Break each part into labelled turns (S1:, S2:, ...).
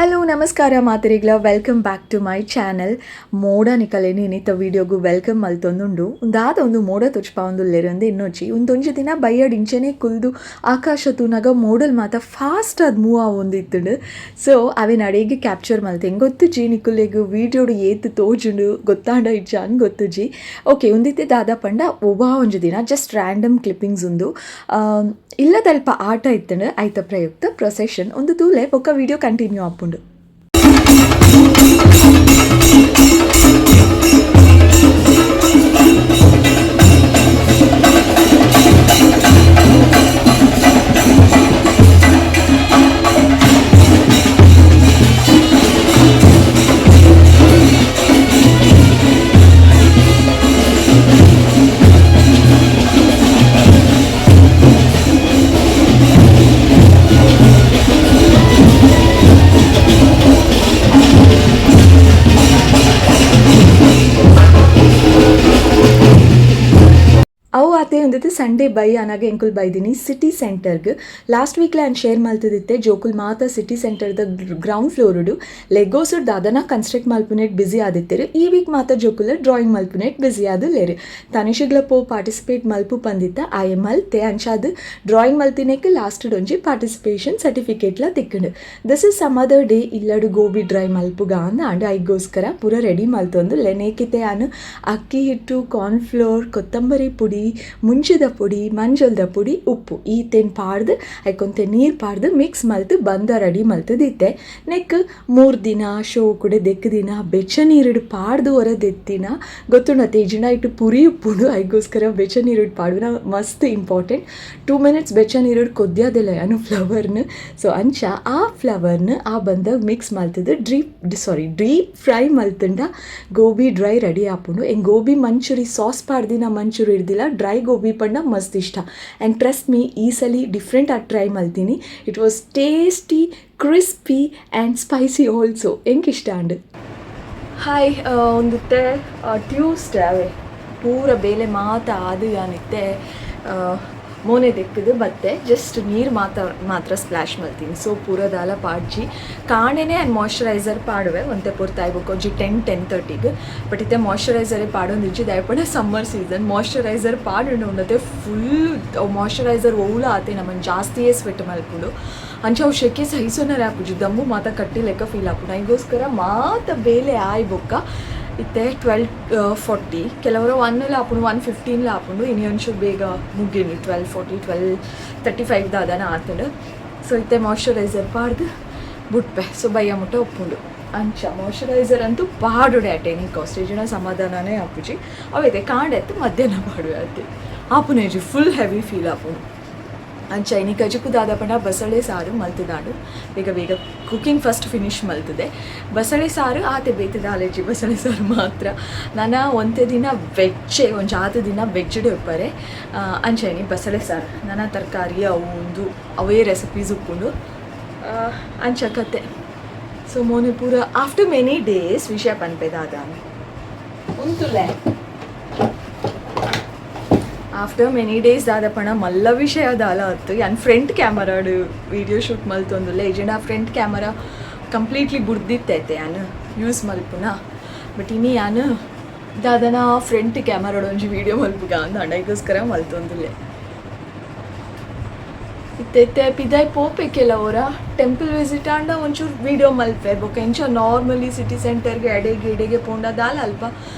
S1: Hello ನಮಸ್ಕಾರ ಮಾತರಿಗಳ welcome back to my channel. ಮೋಡ ನಿಕಲೇನಿ ಇನ್ನಿತ ವೀಡಿಯೋಗು ವೆಲ್ಕಮ್ ಮಲ್ತೊಂದುಂಡು ಉಂದಾದ ಒಂದು ಮೋಡ ತುಚ್ಪ ಒಂದುಲ್ಲೆರಂದು ಇನ್ನೊಚ್ಚಿ ಒಂದೊಂಜಿ ದಿನ ಬಯ್ಯಡ್ ಇಂಚನೆ ಕುಲ್ದು ಆಕಾಶ ತೂನಾಗ ಮೋಡಲ್ ಮಾತ ಫಾಸ್ಟ್ ಅದು ಮೂವ್ ಆವೊಂದಿತ್ತುಂಡು. ಸೊ ಅವೆ ನಡೆಗೆ ಕ್ಯಾಪ್ಚರ್ ಮಲ್ತೆ ಗೊತ್ತುಜಿ ನಿಕುಲೆಗು ವೀಡಿಯೋಡು ಏತು ತೋಜುಂಡು ಗೊತ್ತಾಂಡ ಇಜ್ಜ ಅನ್ ಗೊತ್ತುಜಿ. ಓಕೆ ಒಂದಿತ್ತೆ ದಾದ ಪಂಡ ಒಂಜಿ ದಿನ ಜಸ್ಟ್ ರ್ಯಾಂಡಮ್ ಕ್ಲಿಪ್ಪಿಂಗ್ಸ್ ಉಂದು ಇಲ್ಲದಲ್ಪ ಆಟ ಇತ್ತಂಡು ಐತ ಪ್ರಯುಕ್ತ ಪ್ರೊಸೆಷನ್ ಒಂದು ತೂಲೆ ಬೊಕ್ಕ ವೀಡಿಯೋ ಕಂಟಿನ್ಯೂ ಆಪುಂಡು. ಅವು ಆತೆ ಒಂದಿತ್ತು ಸಂಡೇ ಬೈ ಅನಾಗ ಎಂಕುಲ್ ಬೈದಿನಿ ಸಿಟಿ ಸೆಂಟರ್ಗೆ. ಲಾಸ್ಟ್ ವೀಕ್ಲೆ ನಾನು ಶೇರ್ ಮಲ್ತಿದ್ದೆ ಜೋಕುಲ್ ಮಾತ ಸಿಟಿ ಸೆಂಟರ್ದ ಗ್ರೌಂಡ್ ಫ್ಲೋರುಡು ಲೆಗೋಸುಡ್ ದಾದನ ಕನ್ಸ್ಟ್ರಕ್ಟ್ ಮಲ್ಪುನೇಟ್ ಬ್ಯುಸಿ ಆದಿತ್ತೇರು. ಈ ವೀಕ್ ಮಾತ ಜೋಕುಲ ಡ್ರಾಯಿಂಗ್ ಮಲ್ಪುನೇಟ್ ಬ್ಯುಸಿ ಆದುಲ್ಲೇರು. ತನಿಷಿಗ್ಲ ಪೋ ಪಾರ್ಟಿಸಿಪೇಟ್ ಮಲ್ಪು ಪಂದಿತ್ತ ಆಯೆ ಮಲ್ತೆ ಅಂಚಾದು ಡ್ರಾಯಿಂಗ್ ಮಲ್ತಿನೇಕ್ ಲಾಸ್ಟ್ ಒಂಜಿ ಪಾರ್ಟಿಸಿಪೇಷನ್ ಸರ್ಟಿಫಿಕೇಟ್ಲ ತಿಕ್ಕುಂಡು. This is some other day ಇಲ್ಲಡು ಗೋಬಿ ಡ್ರೈ ಮಲ್ಪುಗ ಅಂದ ಅಂಡ್ ಐಗೋಸ್ಕರ ಪೂರ ರೆಡಿ ಮಲ್ತೊಂದು ಲೆನೇಕಿತೆ ಅನು ಅಕ್ಕಿ ಹಿಟ್ಟು ಕಾರ್ನ್ಫ್ಲೋರ್ ಕೊತ್ತಂಬರಿ ಪುಡಿ ಮುಂಚಿದ ಪುಡಿ ಮಂಜಲ್ದ ಪುಡಿ ಉಪ್ಪು ಈತೇನು ಪಾಡ್ದು ಐಕೊಂತೆ ನೀರು ಪಾಡ್ದು ಮಿಕ್ಸ್ ಮಲ್ತು ಬಂದ ರೆಡಿ ಮಲ್ತದಿತ್ತೆ. ನೆಕ್ 3 ದಿನ ಶೋ ಕೂಡ ದೆಕ್ಕ ದಿನ ಬೆಚ್ಚ ನೀರಿಡು ಪಾಡ್ದು ಹೊರದೆತ್ತಿನ ಗೊತ್ತುಂಡ ತೇಜಿನ ಇಟ್ಟು ಪುರಿ ಉಪ್ಪುಡು ಐಗೋಸ್ಕರ ಬೆಚ್ಚ ನೀರಿಡು ಪಾಡುವಿನ ಮಸ್ತ್ ಇಂಪಾರ್ಟೆಂಟ್. 2 ಮಿನಿಟ್ಸ್ ಬೆಚ್ಚ ನೀರಿಡು ಕೊದ್ಯದಿಲ್ಲ ಅನು ಫ್ಲವರ್ನ. ಸೊ ಅಂಚ ಆ ಫ್ಲವರ್ನ ಆ ಬಂದಾಗ ಮಿಕ್ಸ್ ಮಲ್ತದ್ದು ಡೀಪ್ ಫ್ರೈ ಮಲ್ತಂಡ ಗೋಬಿ ಡ್ರೈ ರೆಡಿ ಆಪುಂಡು. ಎಂಗ್ ಗೋಬಿ ಮಂಚೂರಿ ಸಾಸ್ ಪಾಡ್ದಿನ ಮಂಚೂರಿ ಹಿಡ್ದಿಲ್ಲ ಡ್ರೈ ಗೋಬಿ ಪಂಡ ಮಸ್ತ್ ಇಷ್ಟ. ಆ್ಯಂಡ್ ಟ್ರಸ್ಟ್ ಮೀ ಈ ಸಲ ಡಿಫ್ರೆಂಟ್ ಆಗಿ ಟ್ರೈ ಮಲ್ತೀನಿ. It was tasty crispy and spicy also ಎಂಗೆ ಇಷ್ಟ ಅಂಡ್ ಹಾಯ್ ಒಂದಿತ್ತೆ ಟ್ಯೂಸ್ಡೇ ಅವೇ ಪೂರ ಬೇಲೆ ಮಾತ ಅದು ಯಾನಿತ್ತೆ ಮೋನೆ ದೆಕ್ಕದು ಬತ್ತೆ ಜಸ್ಟ್ ನೀರು ಮಾತ್ರ ಸ್ಪ್ಲಾಶ್ ಮಲ್ತೀನಿ. ಸೊ ಪೂರದಾಲ ಪಾಡ್ಜಿ ಕಾಣೆನೇ ಆ್ಯಂಡ್ ಮಾಯ್ಶ್ಚರೈಸರ್ ಪಾಡುವೆ ಒಂತೆ ಪೂರ ತಾಯ್ಬೇಕು ಒಂಜಿ 10-10:30 ಬಟ್ ಇತ್ತೆ ಮಾಯ್ಶ್ಚರೈಸರೇ ಪಾಡೊಂದು ಇಜ್ಜಿ ದಯಪಡ ಸಮ್ಮರ್ ಸೀಸನ್ ಮಾಯ್ಶ್ಚರೈಸರ್ ಪಾಡುಂಡು ಉಂಡತೆ ಫುಲ್ ಮಾಯ್ಶ್ಚರೈಸರ್ ಓಲ ಆತೆ ನಮ್ಮನ್ನು ಜಾಸ್ತಿಯೇ ಸ್ವೆಟ್ ಮಲ್ಪುಡು ಅಂಚ ಅವು ಶೆಕೆ ಸಹಿಸೋನರೇ ಆಪುಜಿ ದಮ್ಮು ಮಾತ ಕಟ್ಟಿ ಲೆಕ್ಕ ಫೀಲ್ ಆಪುಡು. ಈಗೋಸ್ಕರ ಮಾತ ಬೇಲೆ ಆಯ್ಬೊಕ್ಕ ಇತ್ತೆ 12:40 ಕೆಲವರು 1 ಆಪುಂಡು 1:15 ಆಪುಂಡು ಇನ್ನೊಂಚೂರು ಬೇಗ ಮುಗಿನು 12:40 12:35 ದಾದನ ಆತುಂಡು. ಸೊ ಇತ್ತೆ ಮಾಯ್ಶ್ಚರೈಸರ್ ಪಾಡ್ದು ಬುಟ್ಪೆ ಸೊ ಬಯ್ಯ ಮುಟ್ಟ ಒಪ್ಪುಂಡು ಅಂಚ ಮಾಯ್ಶ್ಚರೈಸರ್ ಅಂತೂ ಪಾಡುಡೆ ಅಟ್ ಎನಿ ಕಾಸ್ಟ್ ಜನ ಸಮಾಧಾನನೇ ಆಪುಜಿ ಅವೈತೆ ಕಾಂಡೆತ್ತು ಮಧ್ಯಾಹ್ನ ಪಾಡುವೆ ಅತ್ತೆ ಆಪುನೇಜಿ ಫುಲ್ ಹೆವಿ ಫೀಲ್ ಆಪುಂಡು. ಅಂಚ ಇನಿ ಕಜಕು ದಾದ ಪಂಡ ಬಸಳೆ ಸಾರು ಮಲ್ತದಾಡು ಬೇಗ ಬೇಗ ಕುಕಿಂಗ್ ಫಸ್ಟ್ ಫಿನಿಶ್ ಮಲ್ತದೆ. ಬಸಳೆ ಸಾರು ಆತೆ ಬೇತದ ಅಲರ್ಜಿ ಬಸಳೆ ಸಾರು ಮಾತ್ರ ನಾನು ಒಂದೇ ದಿನ ವೆಜ್ಜೆ ಒಂದು 6 ದಿನ ವೆಜ್ಜಡೆ ಉಪ್ಪರೆ ಅಂಚ ಇನಿ ಬಸಳೆ ಸಾರು ನನ್ನ ತರಕಾರಿ ಅವು ಅವೇ ರೆಸಿಪೀಸ್ ಉಪ್ಪುಂಡು ಅಂಚ ಕತೆ. ಸೊ ಮೋನೆ ಪೂರ ಆಫ್ಟರ್ ಮೆನಿ ಡೇಸ್ ವಿಷಯ ಪನ್ಪೆದಾದ ಉಂತುಲೆ ಆಫ್ಟರ್ ಮೆನಿ ಡೇಸ್ ದಾದಪಣ ಮಲ್ಲ ವಿಷಯ ದಾಲ ಹತ್ತು ಯಾನ್ ಫ್ರಂಟ್ ಕ್ಯಾಮರಾಡು ವೀಡಿಯೋ ಶೂಟ್ ಮಲ್ತೊಂದುಲ್ಲೆ ಏಜೆಂಡ್ ಆ ಫ್ರಂಟ್ ಕ್ಯಾಮರಾ ಕಂಪ್ಲೀಟ್ಲಿ ಬುಡ್ದಿತ್ತೈತೆ ಯಾನು ಯೂಸ್ ಮಲ್ಪುನ ಬಟ್ ಇನ್ನು ಯಾನು ದಾದನ ಫ್ರಂಟ್ ಕ್ಯಾಮರಾಡು ಒಂಜಿ ವೀಡಿಯೋ ಮಲ್ಪುಗ ಅಂದ ಅಂಡೈಗೋಸ್ಕರ ಮಲ್ತೊಂದುಲ್ಲೆ ಇತ್ತೈತೆ ಪಿದಾಯ್ ಪೋಪೆ ಕೆಲವರ ಟೆಂಪಲ್ ವಿಸಿಟ್ ಆಂಡ ಒಂಚೂರು ವೀಡಿಯೋ ಮಲ್ಪೆ ಬೊಕ್ಕ ಎಂಚ ನಾರ್ಮಲಿ ಸಿಟಿ ಸೆಂಟರ್ಗೆ ಎಡೆಗೆ ಪೋಂಡ ದಾಲ ಅಲ್ಪ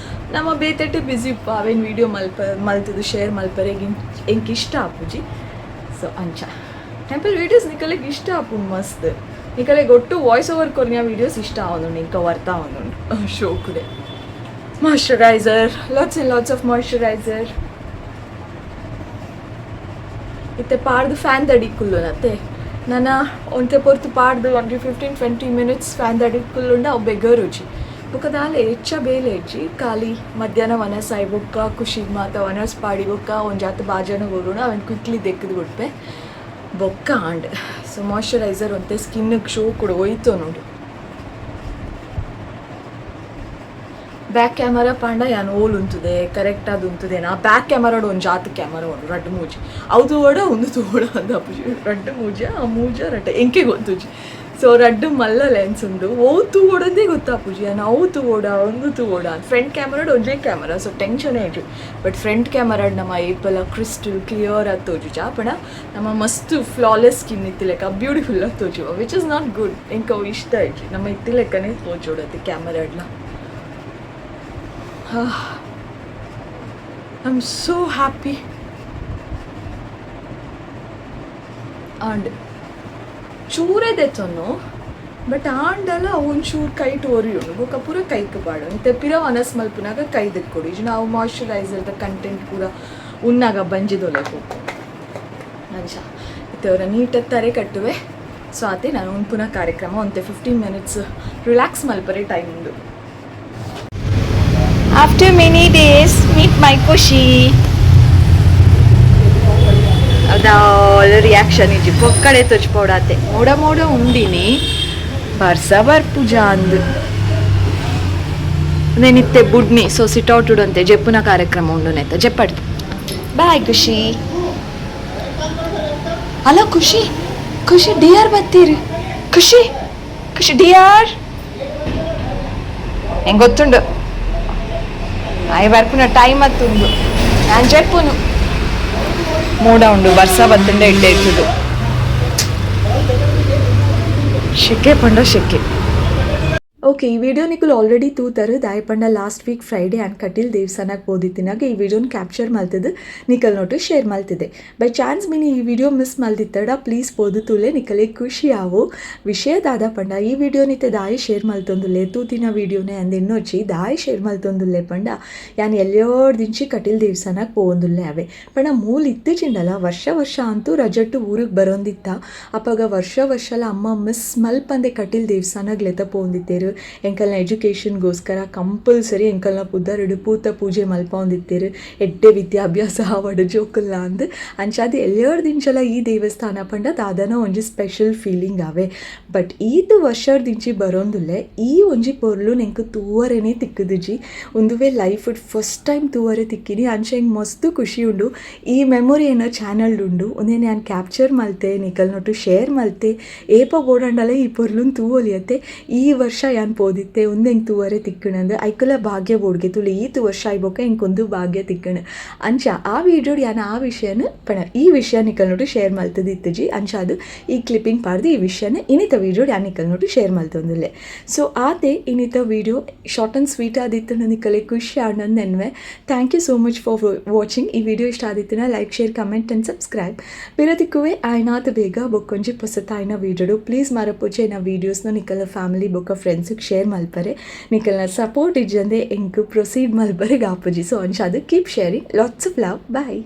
S1: ನಮ್ಮ ಬೇತೆಟ್ಟು ಬ್ಯುಸಿ ಉಪ್ಪ ಅವೇನು ವೀಡಿಯೋ ಮಲ್ತದು ಶೇರ್ ಮಲ್ಪರೆಗೆ ಎಂಗೆ ಇಷ್ಟ ಆಪುಜಿ. ಸೊ ಅಂಚ ಟೆಂಪಲ್ ವೀಡಿಯೋಸ್ ನಿಕಲೆಗೆ ಇಷ್ಟ ಆಪುಂಡು ಮಸ್ತ್ ನಿಕಲೆಗೆ ಒಟ್ಟು ವಾಯ್ಸ್ ಓವರ್ ಕೊರ್ನಿಯ ವೀಡಿಯೋಸ್ ಇಷ್ಟ ಆವೊಂದುಂಡು ಇಂಕ ವರ್ತಾ ಆವೊಂದುಂಡು ಶೋ ಕುಡೆ. Moisturiser lots and lots of moisturiser ಇತ್ತೆ ಪಾಡ್ದು ಫ್ಯಾನ್ ದಡಿಕ್ಕುಲ್ಲುನತ್ತೆ ನಾನು ಒಂತೆ ಪೊರ್ತು ಪಾಡ್ದು ಒಂದು 15-20 ಮಿನಿಟ್ಸ್ ಫ್ಯಾನ್ ದಡಿಕ್ಕುಲ್ಲುಂಡ ಅವು ಬೆಗ ರುಚಿ ಬೊಕ್ಕದಾಲೆ ಹೆಚ್ಚ ಬೇಲೆ ಹೆಚ್ಚಿ ಖಾಲಿ ಮಧ್ಯಾಹ್ನ ವನಸ್ ಆಯ್ಬೊಕ್ಕ ಖುಷಿಗೆ ಮಾತ ವನಸ್ ಪಾಡಿ ಬೊಕ್ಕ ಒಂದು ಜಾತ ಬಾಜನ ಬರೋಣ ಅವನು ಕ್ವಿಕ್ಲಿ ದೆಕ್ಕದು ಬಿಡ್ಪೆ ಬೊಕ್ಕ ಆಂಡ್. ಸೊ ಮಾಯ್ಶ್ಚರೈಸರ್ ಒಂತೆ ಸ್ಕಿನ್ನಿಗೆ ಶೋ ಕೂಡ ಹೋಯ್ತು ನೋಡಿ. ಬ್ಯಾಕ್ ಕ್ಯಾಮರಾ ಪಾಂಡ ಯಾನ್ ಓಲ್ ಉಂತುದೆ ಕರೆಕ್ಟ್ ಅದು ಉಂತುದೆ ನಾ ಬ್ಯಾಕ್ ಕ್ಯಾಮರಾಡು ಒಂದು ಜಾತ ಕ್ಯಾಮರಾ ಉಂಡು ರಡ್ಡು ಮೂಜಿ ಅದು ಓಡ ಒಂದು ತೋಡ ಅಂದ ರಡ್ಡು ಮೂಜ ಆ ಮೂಜ ರಡ್ಡ ಎಂಕೆ ಗೊತ್ತುಜಿ. ಸೊ ರಡ್ಡು ಮಲ್ಲ ಲೆನ್ಸ್ ಉಂಡು ಓ ತೂವೋಡದೇ ಗೊತ್ತಾಪುಜಿ ನಾವು ತೂವೋಡ ಒಂದು ತೂವೋಡ ಫ್ರಂಟ್ ಕ್ಯಾಮರಾಡ್ ಒಂಜೇ ಕ್ಯಾಮರಾ ಸೊ ಟೆನ್ಷನ್ ಇಡ್ರಿ ಬಟ್ ಫ್ರಂಟ್ ಕ್ಯಾಮರಾಡ್ ನಮ್ಮ ಏಪಲ ಕ್ರಿಸ್ಟಲ್ ಕ್ಲಿಯರ್ ಆಗಿ ತೋಜುಜ ಪಣ ನಮ್ಮ ಮಸ್ತ್ ಫ್ಲಾಲೆಸ್ ಸ್ಕಿನ್ ಇತ್ತಿಲೆಕ್ಕ ಬ್ಯೂಟಿಫುಲ್ ಆಗಿ ತೋಜುವ ವಿಚ್ ಇಸ್ ನಾಟ್ ಗುಡ್ ಇಂಕ ಅವು ಇಷ್ಟ ಇಡ್ರಿ ನಮ್ಮ ಇತ್ತಿಲೆಕ್ಕನೇ ತೋಜೋಡತ್ತೆ ಕ್ಯಾಮರಾಡ್ಲ I am so happy and ಚೂರೇ ತೆಚ್ಚೊನ್ನು ಬಟ್ ಆಂಡಲ ಒಂಚೂರು ಕೈಟ್ ಒರಿಯುಂಡು ಬೊಕ ಪೂರ ಕೈಕ್ ಬಾಡು ಇಂತೆ ಪಿರ ವನಸ್ ಮಲ್ಪುನಾಗ ಕೈ ದಿಕ್ಕೊಡು ಇಜು ನಾವು ಮಾಯ್ಶ್ಚರೈಸರ್ದ ಕಂಟೆಂಟ್ ಪೂರ ಉನ್ನಾಗ ಬಂಜಿದೊಲೆಕು ಅಂಚ ಇತ್ತವರ ನೀಟಾಗಿ ತಾರೆ ಕಟ್ಟುವೆ ಸೊ ಆತೆ ನಾನು ಒಂದು ಪುನಃ ಕಾರ್ಯಕ್ರಮ ಒಂತೆ 15 minutes ರಿಲ್ಯಾಕ್ಸ್ ಮಲ್ಪರೆ ಟೈಮ್ ಉಂಡು after many days meet my ಖುಷಿ ಅದಾಲ ರಿಯಾಕ್ಷನ್ ಇಜ್ಜಿ ಪೊಕ್ಕಡೆ ತೊಚ್ಪೋಡಾತೆ ಮೋಡ ಮೋಡ ಉಂಡಿನಿ ಬರ್ಸ ಬರ್ಪುಜಾ ಅಂದು ನೆನಿತ್ತೆ ಬುಡ್ನಿ ಸೊ ಸಿಟ್ಔಟ್ ಉಡಂತೆ ಜೆಪ್ಪುನ ಕಾರ್ಯಕ್ರಮ ಉಂಡು ನೆತ್ತ ಜೆಪ್ಪಡ್ ಬಾಯ್ ಖುಷಿ ಅಲ್ಲ ಖುಷಿ ಖುಷಿ ಡಿಯರ್ ಬತ್ತೀರಿ ಖುಷಿ ಖುಷಿ ಡಿಯರ್ ಹೆಂಗೆ ಗೊತ್ತುಂಡು ಆಯ್ ಬರ್ಪುನ ಟೈಮ್ ಹತ್ತುಂಡು ನಾನು ಜೆಪ್ಪುನು ಮೂಡ ಉಂಡು ಬರ್ಸ ಬತ್ತಂಡೆ ಇಡ್ಡೆ ಇಟ್ಟುದು ಶೆಕೆ ಪಂಡ ಶೆಕೆ ಓಕೆ ಈ ವಿಡಿಯೋ ನಿಕುಲು ಆಲ್ರೆಡಿ ತೂತರು ದಾಯಪಂಡ last week Friday and Kateel ದೇವಸ್ಥಾನಕ್ಕೆ ಹೋದಿತ್ತಿನಾಗ ಈ ವಿಡಿಯೋನ ಕ್ಯಾಪ್ಚರ್ ಮಲ್ತದ್ದು ನಿಕಲ್ ನೋಟು ಶೇರ್ ಮಲ್ತಿದೆ ಬೈ ಚಾನ್ಸ್ ಮೀನು ಈ ವಿಡಿಯೋ ಮಿಸ್ ಮಲ್ದಿತ್ತಡ ಪ್ಲೀಸ್ ಪೋದು ತುಲೆ ನಿಕಲೆ ಖುಷಿ ಆವು ವಿಷಯ ದಾದ ಪಂಡ ಈ ವಿಡಿಯೋ ನಿತ್ತೆ ದಾಯಿ ಶೇರ್ ಮಲ್ತೊಂದುಲ್ಲೆ ತೂತಿನ ವಿಡಿಯೋನೇ ಅಂದೆನ್ನೊಚ್ಚಿ ದಾಯಿ ಶೇರ್ ಮಲ್ತೊಂದುಲ್ಲೆ ಪಂಡ ಯಾನ್ ಎಲ್ಲೋಡ್ ದಿಂಚಿ ಕಟೀಲ್ ದೇವಸ್ಥಾನಕ್ಕೆ ಪೋಂದುಲ್ಲೆ ಅವೆ ಪಂಡ ಮೂಲ ಇತ್ತಿಚಿಂಡಲ ವರ್ಷ ಅಂತೂ ರಜಟ್ಟು ಊರಿಗೆ ಬರೋಂದಿತ್ತ ಅಪ್ಪಾಗ ವರ್ಷಲ ಅಮ್ಮ ಮಿಸ್ ಮಲ್ಪಂದೆ ಕಟೀಲ್ ದೇವಸ್ಥಾನಕ್ಕೆ ಲೆತ ಪೋಂದಿತ್ತೇರು ಎಂಕಲ್ನ ಎಜುಕೇಷನ್ಗೋಸ್ಕರ ಕಂಪಲ್ಸರಿ ಎಂಕಲ್ನ ಪುದರುಡು ಪೂತ ಪೂಜೆ ಮಲ್ಪೊಂದಿತ್ತೇರು ಎಡ್ಡೆ ವಿದ್ಯಾಭ್ಯಾಸ ಆವಡು ಜೋಕಲ್ಲ ಅಂದು ಅಂಚಾದ ಎಲ್ಲರ ದಿಂಚಲ ಈ ದೇವಸ್ಥಾನ ಪಂಡ ದಾದನ ಒಂಜಿ ಸ್ಪೆಷಲ್ ಫೀಲಿಂಗ್ ಆವೆ ಬಟ್ ಈದು ವರ್ಷದಿಂಚಿ ಬರೋಂದುಲ್ಲೆ ಈ ಒಂಜಿ ಪೊರ್ಲು ನೆಂಕು ತೂವರೆನೇ ತಿಕ್ಕುದುಜಿ ಒಂದುವೆ ಲೈಫ್ ಫಸ್ಟ್ ಟೈಮ್ ತೂವರೆ ತಿಕ್ಕಿನಿ ಅಂಚ ಹೆಂಗೆ ಮಸ್ತು ಖುಷಿ ಉಂಡು ಈ ಮೆಮೊರಿ ಏನೋ ಚಾನಲ್ ಉಂಡು ಒಂದೇ ನಾನು ಕ್ಯಾಪ್ಚರ್ ಮಲ್ತೆ ನಿಕಲ್ ನೋಟು ಶೇರ್ ಮಲ್ತೆ ಏಪ ಬೋಡಂಡಲೆ ಈ ಪೊರ್ಲು ತೂವೊಲಿಯತ್ತೆ ಈ ವರ್ಷ ಯಾನ್ ಪೋದಿತ್ತೆ ಒಂದು ಹೆಂಗೆ ತೂವರೆ ತಿಕ್ಕಣಂದು ಐಕಲ ಭಾಗ್ಯ ಬೋಡ್ಗೆ ತುಳು ಈತು ವರ್ಷ ಆಯ್ಬೋಕ ಹೆಂಗೊಂದು ಭಾಗ್ಯ ತಿಕ್ಕಣ ಅಂಚ ಆ ವಿಡಿಯೋ ಯಾನ ಆ ವಿಷಯನ ಪಣ ಈ ವಿಷಯ ನಿಕಲ್ ನೋಟು ಶೇರ್ ಮಲ್ತದಿತ್ತಜಿ ಅಂಚ ಅದು ಈ ಕ್ಲಿಪ್ಪಿಂಗ್ ಪಾಡ್ದು ಈ ವಿಷಯನ ಇನ್ನಿತ ವಿಡಿಯೋ ಯಾನ್ ನಿಕಲ್ ನೋಟು ಶೇರ್ ಮಲ್ತೊಂದುಲ್ಲೆ ಸೊ ಆತೆ ಇನ್ನಿತ ವಿಡಿಯೋ ಶಾರ್ಟ್ ಆ್ಯಂಡ್ ಸ್ವೀಟ್ ಆದಿತ್ತು ನಿಕಲೆ ಖುಷಿ ಆಡೋದು ನೆನ್ವೆ thank you so much for watching ಈ ವಿಡಿಯೋ ಇಷ್ಟ ಆದಿತ್ತಿನ like share comment and subscribe ಬಿರೋದಿಕ್ಕುವೆ ಆಯ್ನಾತ ಬೇಗ ಬೊಕ್ಕೊಂಜಿ ಪೊಸತಾಯಿನ ವಿಡಿಯೋಡು ಪ್ಲೀಸ್ ಮರಪೋಚೆ ನಾ ವೀಡಿಯೋಸ್ನ ನಿಕಲ ಫ್ಯಾಮಿಲಿ ಬೊಕ್ಕ ಫ್ರೆಂಡ್ಸಿಗೆ ಶೇರ್ ಮಲ್ಪರೆ ನಿಕಲ್ನ ಸಪೋರ್ಟ್ ಇಜ್ಜಂದೆ ಎಂಕ್ ಪ್ರೊಸೀಡ್ ಮಲ್ಪರೆ ಗಾಪುಜಿ ಸೊ ಅಂಚಾದು keep sharing lots of love bye